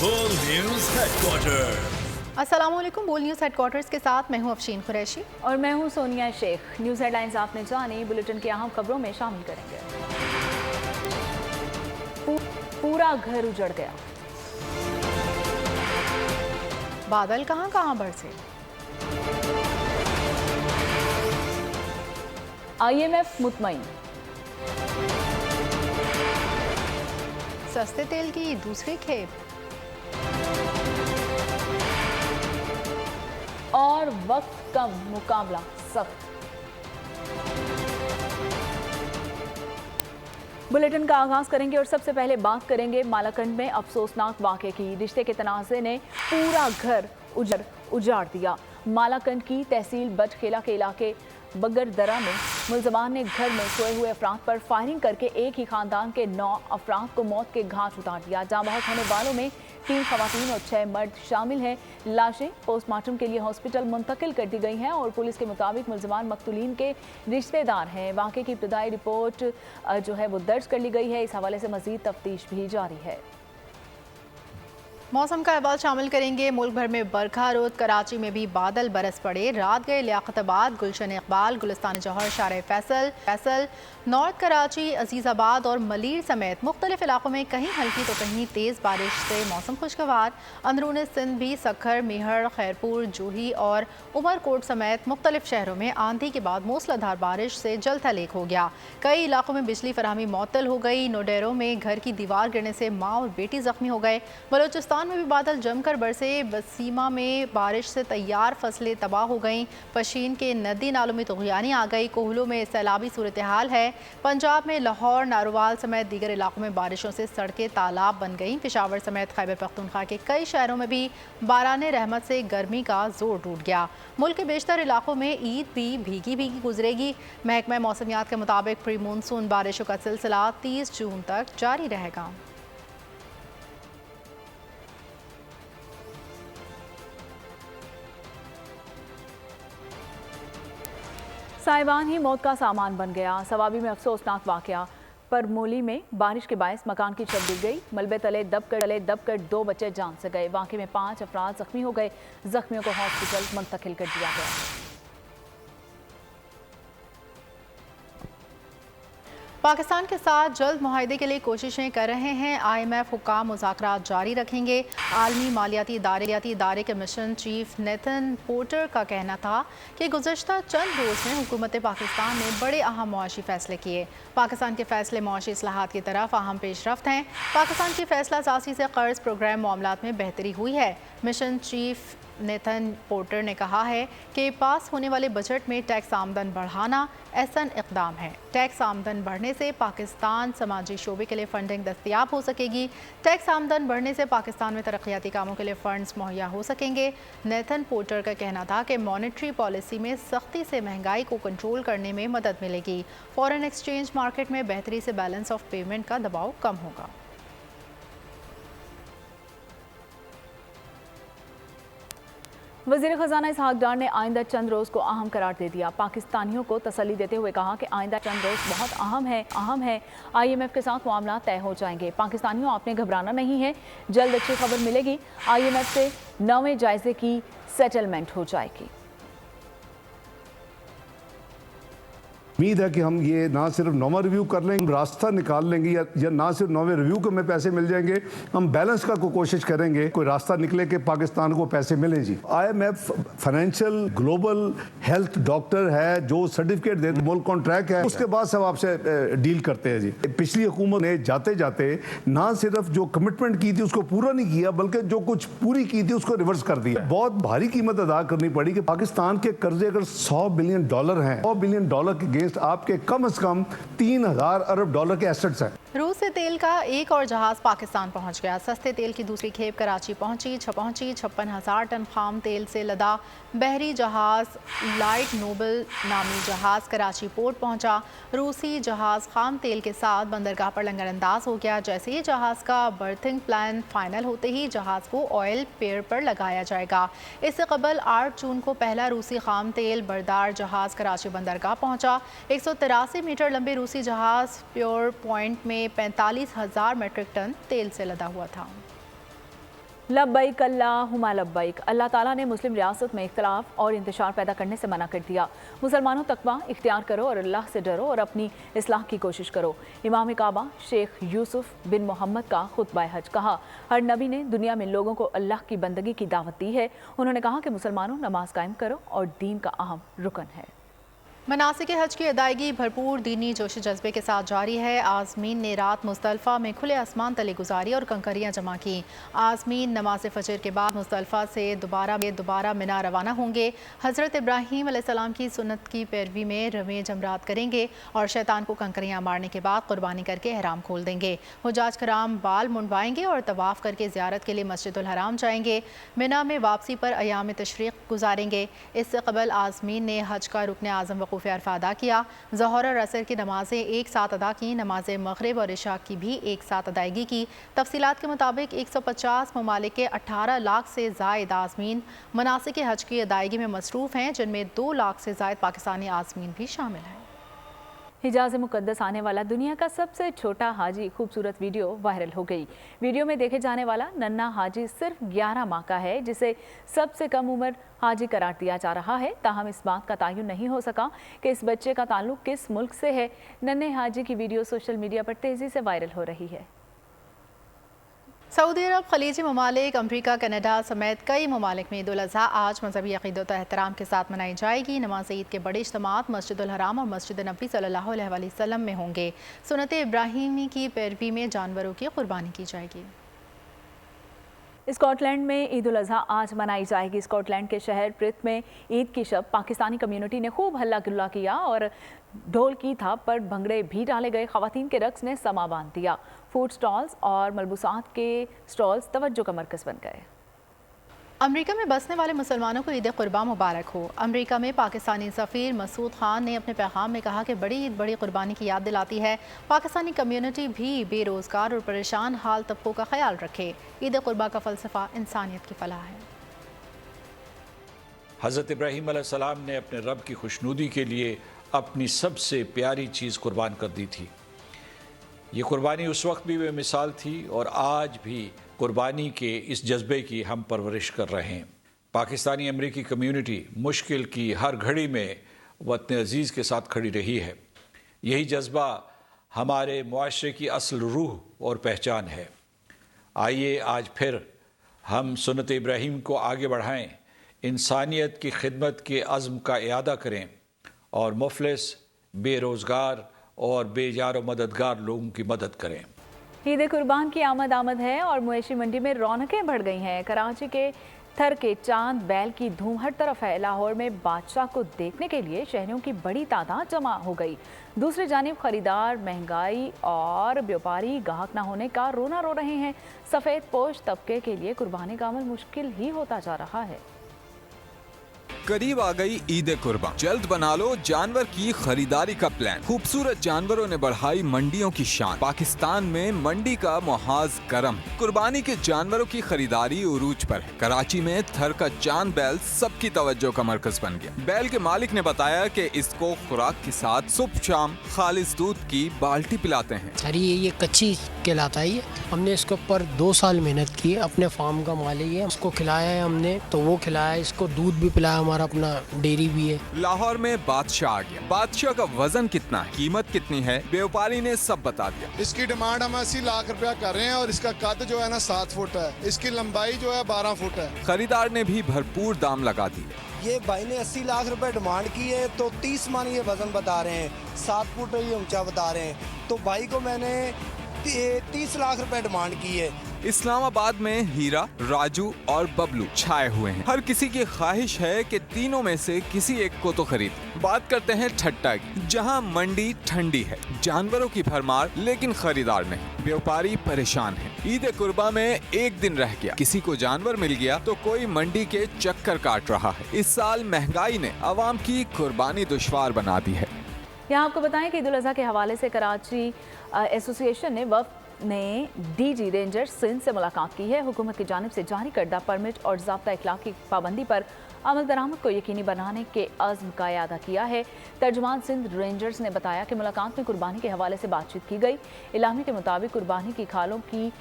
बोल news headquarter. अस्सलामुअलैकुम। बोल न्यूज़ हेडक्वार्टर्स के साथ मैं हूं अफशीन कुरैशी और मैं हूं सोनिया शेख। न्यूज़ हेडलाइंस आपने जानी, बुलेटिन की अहम खबरों में शामिल करेंगे। पूरा घर उजड़ गया, बादल कहां कहां बरसे। IMF मुतमईन, सस्ते तेल की दूसरी खेप और वक्त कम, मुकाबला सख्त। बुलेटिन का आगाज करेंगे और सबसे पहले बात करेंगे मालाकंड में अफसोसनाक वाक़े की। रिश्ते के तनाज़े ने पूरा घर उजाड़ दिया। मालाकंड की तहसील बटखेला के इलाके बगरदरा में मुलजमान ने घर में सोए हुए अफराद पर फायरिंग करके एक ही खानदान के 9 अफराद को मौत के घाट उतार दिया। जाँ बहक होने वालों में 3 खवातीन और 6 मर्द शामिल हैं। लाशें पोस्टमार्टम के लिए हॉस्पिटल मुंतकिल कर दी गई हैं और पुलिस के मुताबिक मुलजमान मकतूलीन के रिश्तेदार हैं। वाक़े की इब्तदाई रिपोर्ट जो है वो दर्ज कर ली गई है। इस हवाले से मजीद तफ्तीश भी जारी है। मौसम का अहवाल शामिल करेंगे। मुल्क भर में बरखा रोद, कराची में भी बादल बरस पड़े। रात गए लियाकताबाद, गुलशन इकबाल, गुलिस्तान जौहर, शार फैसल, नॉर्थ कराची, अजीज़ाबाद और मलीर समेत मुख्तलिफ इलाकों में कहीं हल्की तो कहीं तेज़ बारिश से मौसम खुशगवार। अंदरून सिंध भी सखर, मेहर, खैरपुर, जूही और उमरकोट समेत मुख्तलिफ शहरों में आंधी के बाद मूसलाधार बारिश से जलथल एक हो गया। कई इलाकों में बिजली फराहमी मुअत्तल हो गई। नोडेरो में घर की दीवार गिरने से माँ और बेटी जख्मी हो गए। बलोचिस्तान में भी बादल जमकर बरसे। बसीमा में बारिश से तैयार फसलें तबाह हो गईं। पशीन के नदी नालों में तुग़यानी आ गई। कोहलों में सैलाबी सूरत हाल है। पंजाब में लाहौर, नारोवाल समेत दीगर इलाकों में बारिशों से सड़कें तालाब बन गईं। पेशावर समेत खैबर पख्तूनख्वा के कई शहरों में भी बाराने रहमत से गर्मी का जोर टूट गया। मुल्क के बेशतर इलाकों में ईद भी भीगी भीगी गुजरेगी। महकमा मौसमियात के मुताबिक प्री मानसून बारिशों का सिलसिला 30 जून तक जारी रहेगा। साइवान ही मौत का सामान बन गया। सवाबी में अफसोसनाक वाक़या। परमोली में बारिश के बायस मकान की छत गिर गई। मलबे तले दबकर 2 बच्चे जान से गए। वाक़े में 5 अफराद जख्मी हो गए। जख्मियों को हॉस्पिटल मुंतकिल कर दिया गया। पाकिस्तान के साथ जल्द मुआहदे के लिए कोशिशें कर रहे हैं। IMF हुक्काम मुज़ाकरात जारी रखेंगे। आलमी मालियाती इदारे के मिशन चीफ नेथन पोर्टर का कहना था कि गुज़श्ता चंद रोज़ में हुकूमत पाकिस्तान ने बड़े अहम मुआशी फ़ैसले किए। पाकिस्तान के फ़ैसले मुआशी इस्लाहात की तरफ अहम पेशरफ्त हैं। पाकिस्तान की फ़ैसला साज़ी से कर्ज़ प्रोग्राम मामलात में बेहतरी हुई है। मिशन चीफ नेथन पोर्टर ने कहा है कि पास होने वाले बजट में टैक्स आमदन बढ़ाना ऐसा इक़दाम है। टैक्स आमदन बढ़ने से पाकिस्तान समाजी शोबे के लिए फंडिंग दस्तयाब हो सकेगी। टैक्स आमदन बढ़ने से पाकिस्तान में तरक्याती कामों के लिए फ़ंड्स मुहैया हो सकेंगे। नेथन पोर्टर का कहना था कि मॉनेटरी पॉलिसी में सख्ती से महंगाई को कंट्रोल करने में मदद मिलेगी। फॉरेन एक्सचेंज मार्केट में बेहतरी से बैलेंस ऑफ पेमेंट का दबाव कम होगा। वज़ीर ख़ज़ाना इसहाक़ डार ने आइंदा चंद रोज़ को अहम करार दे दिया। पाकिस्तानियों को तसल्ली देते हुए कहा कि आइंदा चंद रोज़ बहुत अहम है। IMF के साथ मामला तय हो जाएंगे। पाकिस्तानियों, आपने घबराना नहीं है। जल्द अच्छी खबर मिलेगी। IMF से 9वें जायज़े की सेटलमेंट हो जाएगी। उम्मीद है कि हम ये ना सिर्फ 9वां रिव्यू कर लेंगे, रास्ता निकाल लेंगे या ना सिर्फ 9वें रिव्यू को हमें पैसे मिल जाएंगे। हम बैलेंस का कोशिश करेंगे, कोई रास्ता निकले कि पाकिस्तान को पैसे मिले। जी, IMF financial global health doctor है जो सर्टिफिकेट दे, मुल्क कॉन्ट्रैक्ट है, उसके बाद सब आपसे डील करते हैं। जी, पिछली हुकूमत ने जाते जाते ना सिर्फ जो कमिटमेंट की थी उसको पूरा नहीं किया, बल्कि जो कुछ पूरी की थी उसको रिवर्स कर दिया। बहुत भारी कीमत अदा करनी पड़ी कि पाकिस्तान के कर्जे अगर $100 बिलियन हैं, $100 बिलियन के अगेंस्ट आपके कम से कम 3000 अरब डॉलर के एसेट्स हैं। रूस से तेल का एक और जहाज पाकिस्तान पहुंच गया। सस्ते तेल की दूसरी खेप कराची पहुंची। 56,000 टन खाम तेल से लदा बहरी जहाज लाइट नोबल नामी जहाज कराची पोर्ट पहुंचा। रूसी जहाज खाम तेल के साथ बंदरगाह पर लंगरअंदाज हो गया। जैसे ही जहाज का बर्थिंग प्लान फाइनल होते ही जहाज को ऑयल पेयर पर लगाया जाएगा। इससे कबल 8 जून को पहला रूसी खाम तेल बरदार जहाज कराची बंदरगाह पहुंचा। 183 मीटर लंबे रूसी जहाज प्योर पॉइंट में 45,000 मेट्रिक टन तेल से लदा हुआ था। लब्बैक अल्लाहुम्मा लब्बैक। अल्लाह ताला ने मुस्लिम रियासत में इख्तिलाफ और इंतशार पैदा करने से मना कर दिया। मुसलमानों तकवा इख्तियार करो और अल्लाह से डरो और अपनी इस्लाह की कोशिश करो। इमाम काबा शेख यूसुफ बिन मोहम्मद का खुतबा हज। कहा, हर नबी ने दुनिया में लोगों को अल्लाह की बंदगी की दावत दी है। उन्होंने कहा कि मुसलमानों नमाज कायम करो और दीन का अहम रुकन है। मनासिक हज की अदायगी भरपूर दीनी जोश जज्बे के साथ जारी है। आज़मीन ने रात मुज़दलिफ़ा में खुले आसमान तले गुजारी और कंकरियाँ जमा की। आज़मीन नमाज फजर के बाद मुज़दलिफ़ा से दोबारा मिना रवाना होंगे। हज़रत इब्राहीम अलैहिस्सलाम की सुन्नत की पैरवी में रमे जमरात करेंगे और शैतान को कंकरियाँ मारने के बाद कुर्बानी करके एहराम खोल देंगे। हुजाज कराम बाल मुंडवाएंगे और तवाफ़ करके ज़ियारत के लिए मस्जिदुल हराम जाएंगे। मिना में वापसी पर अयाम तशरीक़ गुजारेंगे। इससे कबल आज़मीन ने हज का रुकन आज़म वक़ूफ़ अरफ़ा अदा किया। ज़ोहर और असर की नमाजें एक साथ अदा की। नमाज मग़रिब और इशा की भी एक साथ अदायगी की। तफसीलात के मुताबिक 150 ममालिक के 18 लाख से ज़ायद आज़मीन मनासिक हज की अदायगी में मसरूफ़ हैं, जिनमें 2 लाख से ज़ायद पाकिस्तानी आज़मीन भी शामिल हैं। हिजाज़ मुक़द्दस आने वाला दुनिया का सबसे छोटा हाजी खूबसूरत वीडियो वायरल हो गई। वीडियो में देखे जाने वाला नन्हा हाजी सिर्फ 11 माह का है, जिसे सबसे कम उम्र हाजी करार दिया जा रहा है। ताहम इस बात का तयन नहीं हो सका कि इस बच्चे का ताल्लुक किस मुल्क से है। नन्हे हाजी की वीडियो सोशल मीडिया पर तेज़ी से वायरल हो रही है। सऊदी अरब, खलीजी ममालिक, अमरीका, कनाडा समेत कई ममालिक में ईद उल अज़हा आज मजहबी अक़ीदत और एहतराम के साथ मनाई जाएगी। नमाज ईद के बड़े इज्तिमात मस्जिदुल हराम और मस्जिद नबी सल्लल्लाहु अलैहि वसल्लम में होंगे। सुन्नत इब्राहीमी की पैरवी में जानवरों की कुर्बानी की जाएगी। स्कॉटलैंड में ईद उल अज़हा आज मनाई जाएगी। स्कॉटलैंड के शहर प्रिथ में ईद की शब पाकिस्तानी कम्युनिटी ने खूब हल्ला गुल्ला किया और ढोल की थाप पर भंगड़े भी डाले गए। ख़वातीन के रक्स ने समा बांध दिया। फूड स्टॉल्स और मलबूसात के स्टॉल्स तवज्जो का मरकज़ बन गए। अमेरिका में बसने वाले मुसलमानों को ईद कुर्बान मुबारक हो। अमेरिका में पाकिस्तानी सफ़ीर मसूद खान ने अपने पैगाम में कहा कि बड़ी ईद बड़ी कुर्बानी की याद दिलाती है। पाकिस्तानी कम्युनिटी भी बेरोज़गार और परेशान हाल तबकों का ख्याल रखे। ईद कुर्बा का फ़लसफ़ा इंसानियत की फलाह है। हज़रत इब्राहीम अलैहिस्सलाम ने अपने रब की खुशनुदी के लिए अपनी सबसे प्यारी चीज़ कुर्बान कर दी थी। ये कुर्बानी उस वक्त भी बेमिसाल थी और आज भी कुर्बानी के इस जज्बे की हम परवरिश कर रहे हैं। पाकिस्तानी अमरीकी कम्युनिटी मुश्किल की हर घड़ी में वतन अज़ीज़ के साथ खड़ी रही है। यही जज्बा हमारे मुआशरे की असल रूह और पहचान है। आइए आज फिर हम सुन्नत इब्राहीम को आगे बढ़ाएं, इंसानियत की खिदमत के अज़्म का इयादा करें और मुफलिस, बेरोज़गार और बेजार व मददगार लोगों की मदद करें। ईद कुर्बान की आमद है और मवेशी मंडी में रौनकें बढ़ गई हैं। कराची के थर के चांद बैल की धूम हर तरफ है। लाहौर में बादशाह को देखने के लिए शहरियों की बड़ी तादाद जमा हो गई। दूसरी जानिब खरीदार महंगाई और व्यापारी गाहक न होने का रोना रो रहे हैं। सफ़ेद पोश तबके के लिए कुर्बानी का अमल मुश्किल ही होता जा रहा है। करीब आ गई ईद कुर्बान, जल्द बना लो जानवर की खरीदारी का प्लान। खूबसूरत जानवरों ने बढ़ाई मंडियों की शान। पाकिस्तान में मंडी का मुहाज गरम है। कुर्बानी के जानवरों की खरीदारी उरूज पर है। कराची में थर का चांद बैल सबकी तवज्जो का मरकज बन गया। बैल के मालिक ने बताया कि इसको खुराक के साथ सुबह शाम खालिस दूध की बाल्टी पिलाते हैं। सर ये कच्ची कहलाता है। हमने इसके ऊपर 2 साल मेहनत की है। अपने फार्म का मालिक है, उसको खिलाया है हमने, तो वो खिलाया, इसको दूध भी पिलाया, हमारा अपना डेयरी भी है। लाहौर में बादशाह आ गया। बादशाह का वजन कितना है, कीमत कितनी है, व्यापारी ने सब बता दिया। इसकी डिमांड हम 80 लाख रुपया कर रहे हैं और इसका कद जो है ना 7 फुट है, इसकी लंबाई जो है 12 फुट है। खरीदार ने भी भरपूर दाम लगा दिए। ये भाई ने 80 लाख रुपए डिमांड की है, तो 30 मन ये वजन बता रहे हैं, 7 फुट ये ऊंचा बता रहे हैं, तो भाई को मैंने 30 लाख रुपए डिमांड की है। इस्लामाबाद में हीरा, राजू और बबलू छाए हुए हैं। हर किसी की ख्वाहिश है कि तीनों में से किसी एक को तो खरीद। बात करते हैं ठट्टा की, जहां मंडी ठंडी है, जानवरों की भरमार, लेकिन खरीदार नहीं। व्यापारी परेशान है। ईद कुर्बा में एक दिन रह गया, किसी को जानवर मिल गया तो कोई मंडी के चक्कर काट रहा है। इस साल महंगाई ने आवाम की कुर्बानी दुश्वार बना दी है। यहाँ आपको बताएं कि ईद उल अज़हा के हवाले से कराची एसोसिएशन ने वफ़द ने डीजी रेंजर सिंध से मुलाकात की है। हुकूमत की जानिब से जारी करदा परमिट और ज़ाब्ता इखलाक की पाबंदी पर अमल दरामद को यकीनी बनाने के अज़्म का इयादा किया है। तर्जुमान सिंध रेंजर्स ने बताया कि मुलाकात में कुर्बानी के हवाले से बातचीत की गई। इलामी के मुताबिक कुर्बानी की खालों की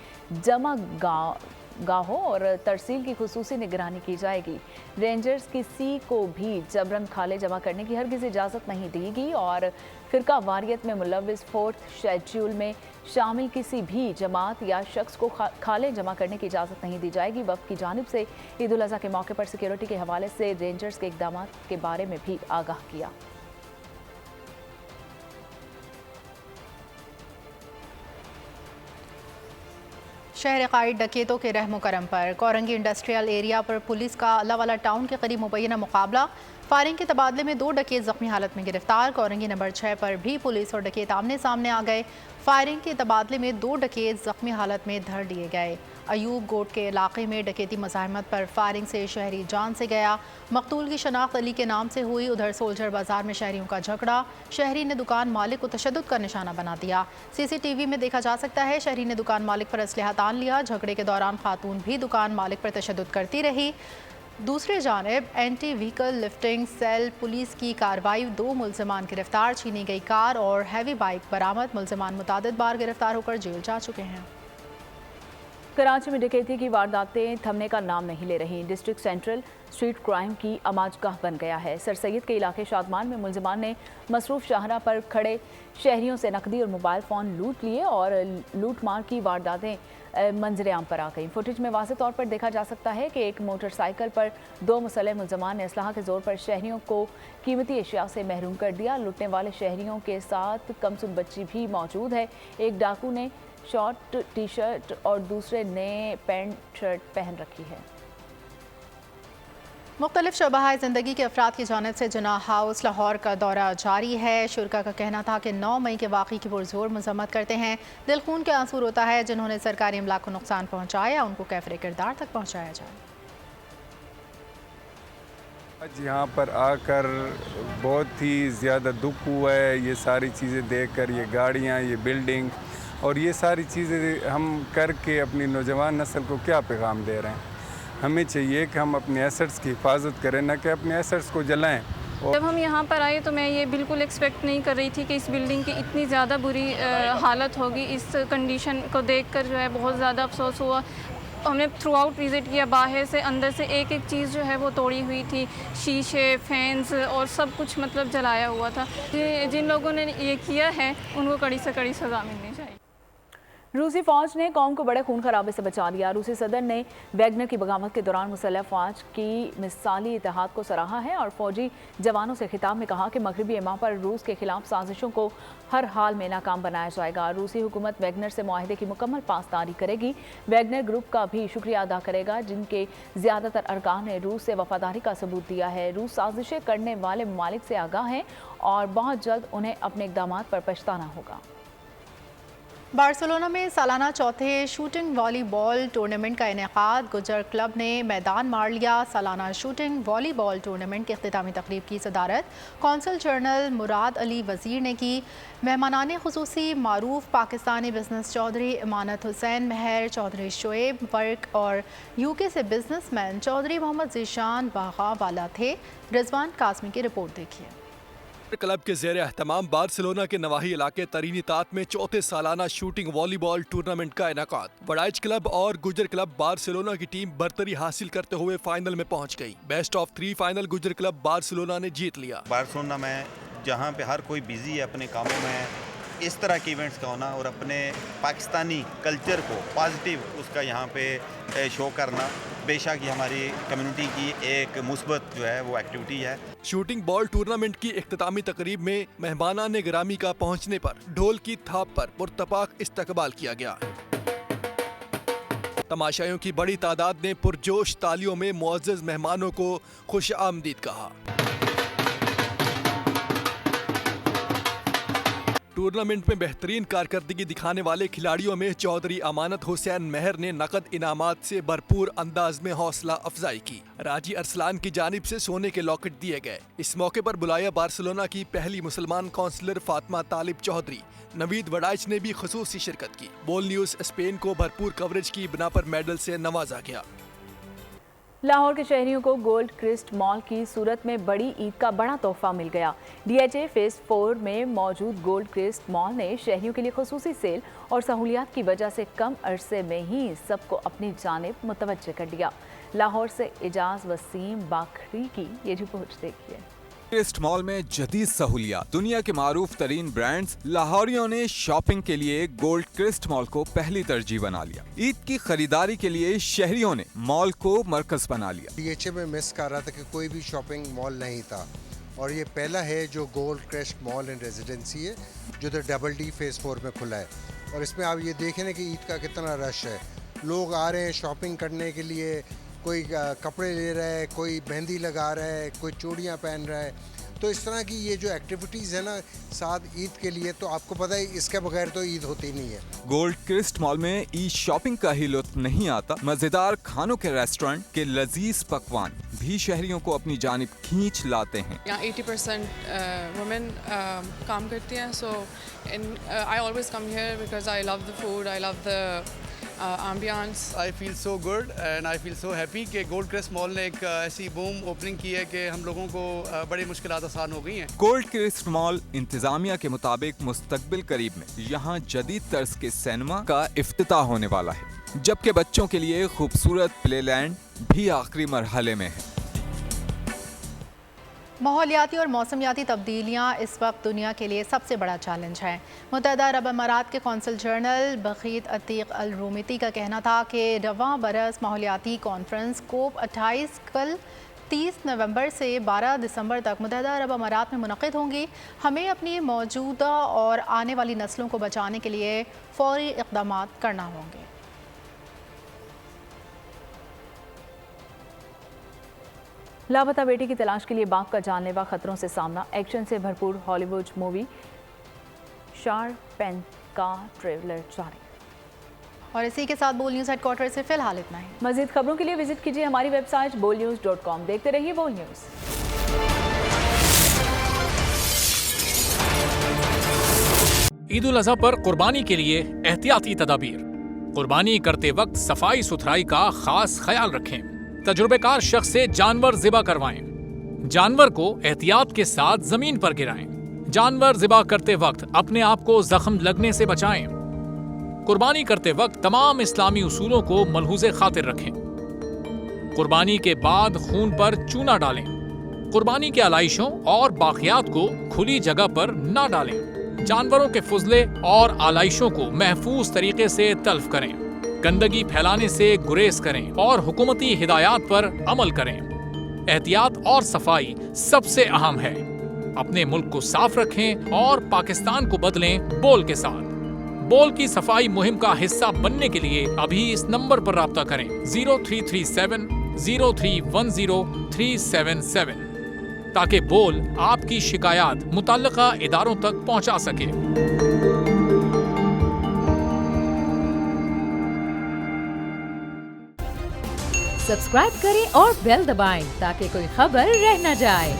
गाहों और तरसील की खुसूसी निगरानी की जाएगी। रेंजर्स किसी को भी जबरन खाले जमा करने की हरगिज़ इजाज़त नहीं देगी और फिरका वारियत में मुलव्विस 4th शेड्यूल में शामिल किसी भी जमात या शख्स को खाले जमा करने की इजाज़त नहीं दी जाएगी। वफ़द की जानिब से ईद उल अज़हा के मौके पर सिक्योरिटी के हवाले से रेंजर्स के इक़दाम के बारे में भी आगाह किया। शहर कायद डकैतों के रहमो करम पर कोरंगी इंडस्ट्रियल एरिया पर पुलिस का अल्लाहवाला टाउन के करीब मुबैना मुकाबला। फायरिंग के तबादले में 2 डकैत जख्मी हालत में गिरफ्तार। कोरंगी नंबर 6 पर भी पुलिस और डकैत आमने सामने आ गए। फायरिंग के तबादले में 2 डकैत जख्मी हालत में धर लिए गए। अयूब गोट के इलाके में डकैती मज़ाहमत पर फायरिंग से शहरी जान से गया। मकतूल की शनाख्त अली के नाम से हुई। उधर सोल्जर बाजार में शहरियों का झगड़ा, शहरी ने दुकान मालिक को तशद्दुद का निशाना बना दिया। CCTV में देखा जा सकता है शहरी ने दुकान मालिक पर असलहा तान लिया। झगड़े के दौरान खातून भी दुकान मालिक पर तशद्दुद करती रही। दूसरी जानिब anti vehicle lifting cell police की कार्रवाई, 2 मुलजमान गिरफ्तार, छीनी गई कार और हैवी बाइक बरामद। मुलजमान मुतादिद बार गिरफ्तार होकर जेल जा चुके हैं। कराची में डकैती की वारदातें थमने का नाम नहीं ले रही। डिस्ट्रिक्ट सेंट्रल स्ट्रीट क्राइम की अमाजगाह बन गया है। सर सैयद के इलाके शादमान में मुलजमान ने मसरूफ शाहरा पर खड़े शहरियों से नकदी और मोबाइल फ़ोन लूट लिए और लूट मार की वारदातें मंजर आम पर आ गई। फुटेज में वाज़ेह तौर पर देखा जा सकता है कि एक मोटरसाइकिल पर 2 मुसल्लह मुलजमान ने असलहा के ज़ोर पर शहरियों को कीमती अशिया से महरूम कर दिया। लूटने वाले शहरियों के साथ कमसुम बच्ची भी मौजूद है। एक डाकू ने शॉर्ट टी शर्ट और दूसरे ने पैंट शर्ट पहन रखी है। मुख्तलिफ शोबाए ज़िंदगी के अफराद की जानिब से जिन्ना हाउस लाहौर का दौरा जारी है। शुरका का कहना था कि 9 मई के वाक़ई की पुरज़ोर मज़म्मत करते हैं। दिल खून के आंसू रोता है जिन्होंने सरकारी अमलाक को नुकसान पहुँचाया, उनको कैफ़रे किरदार तक पहुँचाया जाए। आज यहाँ पर आकर बहुत ही ज़्यादा दुख हुआ है। ये सारी चीज़ें देखकर, ये गाड़ियाँ, ये बिल्डिंग और ये सारी चीज़ें हम करके अपनी नौजवान नस्ल को क्या पैगाम दे रहे हैं। हमें चाहिए कि हम अपने एसेट्स की हिफाजत करें, न कि अपने एसेट्स को जलाएं। जब हम यहाँ पर आए तो मैं ये बिल्कुल एक्सपेक्ट नहीं कर रही थी कि इस बिल्डिंग की इतनी ज़्यादा बुरी हालत होगी। इस कंडीशन को देखकर जो है बहुत ज़्यादा अफसोस हुआ। हमने थ्रू आउट विज़िट किया, बाहर से अंदर से एक एक चीज़ जो है वो तोड़ी हुई थी। शीशे, फैंस और सब कुछ मतलब जलाया हुआ था। जिन लोगों ने ये किया है उनको कड़ी से कड़ी सज़ा मिलनी चाहिए। रूसी फ़ौज ने कौम को बड़े खून खराबे से बचा लिया। रूसी सदर ने वैगनर की बगावत के दौरान मुसल्लह फ़ौज की मिसाली इत्तेहाद को सराहा है और फ़ौजी जवानों से खिताब में कहा कि मगरबी एमा पर रूस के खिलाफ साजिशों को हर हाल में नाकाम बनाया जाएगा। रूसी हुकूमत वैगनर से मुआहदे की मुकम्मल पासदारी करेगी। वैगनर ग्रुप का भी शुक्रिया अदा करेगा जिनके ज़्यादातर अरकान ने रूस से वफादारी का सबूत दिया है। रूस साजिशें करने वाले ममालिक से आगाह है और बहुत जल्द उन्हें अपने इक़दामात पर पछताना होगा। बार्सिलोना में सालाना 4थे शूटिंग वॉलीबॉल टूर्नामेंट का इनेकाद, गुजर क्लब ने मैदान मार लिया। सालाना शूटिंग वॉलीबॉल टूर्नामेंट की इख्तितामी तकरीब की सदारत कौंसल जनरल मुराद अली वज़ीर ने की। मेहमानाने खुसूसी मारूफ पाकिस्तानी बिजनेस चौधरी इमानत हुसैन महर, चौधरी शोएब वर्क और UK से बिजनेसमैन चौधरी मोहम्मद ज़ीशान बागा वाला थे। रिजवान कासमी की रिपोर्ट देखिए। क्लब के ज़ेर एहतमाम बार्सिलोना के नवाही इलाके तरीनीतात में 4थे सालाना शूटिंग वॉलीबॉल टूर्नामेंट का इनेकाद। बड़ाइच क्लब और गुजर क्लब बार्सिलोना की टीम बरतरी हासिल करते हुए फाइनल में पहुंच गई। बेस्ट ऑफ 3 फाइनल गुजर क्लब बार्सिलोना ने जीत लिया। बार्सिलोना में जहां पे हर कोई बिजी है अपने कामों में, इस तरह के इवेंट्स का होना और अपने पाकिस्तानी कल्चर को पॉजिटिव उसका यहाँ पे शो करना बेशक ये हमारी कम्युनिटी की एक मुस्बत जो है वो एक्टिविटी है। शूटिंग बॉल टूर्नामेंट की इख्तितामी तकरीब में मेहमानाने गिरामी का पहुंचने पर ढोल की थाप पर पुरतपाक इस्तकबाल किया गया। तमाशाइयों की बड़ी तादाद ने पुरजोश तालियों में मुअज़्ज़ज़ मेहमानों को खुश आमदीद कहा। टूर्नामेंट में बेहतरीन कारकर्दगी दिखाने वाले खिलाड़ियों में चौधरी अमानत हुसैन महर ने नकद इनामात से भरपूर अंदाज में हौसला अफजाई की। राजी अरसलान की जानिब से सोने के लॉकेट दिए गए। इस मौके पर बुलाया बार्सिलोना की पहली मुसलमान काउंसलर फातिमा तालिब चौधरी नवीद वड़ाइच ने भी खुसूसी शिरकत की। बोल न्यूज़ स्पेन को भरपूर कवरेज की बिना पर मेडल से नवाजा गया। लाहौर के शहरियों को गोल्ड क्रिस्ट मॉल की सूरत में बड़ी ईद का बड़ा तोहफा मिल गया। DHA फेज 4 में मौजूद गोल्ड क्रिस्ट मॉल ने शहरियों के लिए खुसूसी सेल और सहूलियात की वजह से कम अरसे में ही सबको अपनी जानिब मुतवज्जह कर लिया। लाहौर से इजाज वसीम बाखरी की ये रिपोर्ट देखिए। क्रिस्ट मॉल में जदीद सहूलियात, दुनिया के मारूफ तरीन ब्रांड्स, लाहौरियों ने शॉपिंग के लिए गोल्ड क्रिस्ट मॉल को पहली तरजीह बना लिया। ईद की खरीदारी के लिए शहरियों ने मॉल को मरकज बना लिया। DHA में मिस कर रहा था कि कोई भी शॉपिंग मॉल नहीं था और ये पहला है जो gold crest mall in residency है जो DD फेज 4 में खुला है। और इसमें आप ये देखें ना कि ईद का कितना रश है, लोग आ रहे हैं शॉपिंग करने के लिए, कोई कपड़े ले रहा है, कोई मेहंदी लगा रहा है, कोई चूड़ियाँ पहन रहा है। तो इस तरह की ये जो एक्टिविटीज़ है ना साथ ईद के लिए, तो आपको पता है इसके बगैर तो ईद होती नहीं है। गोल्ड क्रिस्ट मॉल में ईद शॉपिंग का ही लुत्फ नहीं आता, मजेदार खानों के रेस्टोरेंट के लजीज पकवान भी शहरियों को अपनी जानिब खींच लाते हैं। यहाँ 80% वुमेन काम करती हैं, so I always come here because I love the food, I love the ambience. I feel so good and I feel so happy कि गोल्ड क्रिस्ट मॉल ने एक ऐसी बूम ओपनिंग की है कि हम लोगों को बड़ी मुश्किलात आसान हो गई हैं। गोल्ड क्रिस्ट मॉल इंतजामिया के मुताबिक मुस्तकबिल करीब में यहाँ जदीद तर्ज के सिनेमा का इफ्तिताह होने वाला है, जबकि बच्चों के लिए खूबसूरत प्लेलैंड भी आखिरी मरहले में है। माहौलियाती और मौसमियाती तब्दीलियाँ इस वक्त दुनिया के लिए सबसे बड़ा चैलेंज हैं। मुत्तहदा अरब अमारात के कौंसल जनरल बखीत अतीक अल रूमिती का कहना था कि रवां बरस माहौलियाती कॉन्फ्रेंस COP28 कल 30 नवंबर से 12 दिसंबर तक मुत्तहदा अरब अमारात में मुनक़िद होंगी। हमें अपनी मौजूदा और आने वाली नस्लों को बचाने के लिए फ़ौरी इक़दाम करना होंगे। लापता बेटी की तलाश के लिए बाप का जानलेवा खतरों से सामना, एक्शन से भरपूर हॉलीवुड मूवी शार्क टैंक का ट्रेलर जारी। और इसी के साथ बोल न्यूज़ हेडक्वार्टर से फिलहाल इतना ही। मज़ीद खबरों के लिए विजिट कीजिए हमारी वेबसाइट bolnews.com। देखते रहिए बोल न्यूज़। ईद उल अज़हा पर कुर्बानी के लिए एहतियाती तदाबीर। कुर्बानी करते वक्त सफाई सुथराई का खास ख्याल रखें। तजुर्बेकार शख्स से जानवर ज़िबा करवाएं। जानवर को एहतियात के साथ जमीन पर गिराएं। जानवर ज़िबा करते वक्त अपने आप को जख्म लगने से बचाएं। कुर्बानी करते वक्त तमाम इस्लामी उसूलों को मलहूज़े खातिर रखें। कुर्बानी के बाद खून पर चूना डालें। कुर्बानी के आलाइशों और बाक़ियात को खुली जगह पर ना डालें। जानवरों के फुजले और आलाइशों को महफूज तरीके से तल्फ करें। गंदगी फैलाने से गुरेज करें और हुकूमती हिदायत पर अमल करें। एहतियात और सफाई सबसे अहम है। अपने मुल्क को साफ रखें और पाकिस्तान को बदलें बोल के साथ। बोल की सफाई मुहिम का हिस्सा बनने के लिए अभी इस नंबर पर राब्ता करें 0337 0310 377 ताकि बोल आपकी शिकायत मुतल्लिका इदारों तक पहुंचा सके। सब्सक्राइब करें और बेल दबाएं ताकि कोई खबर रह न जाए।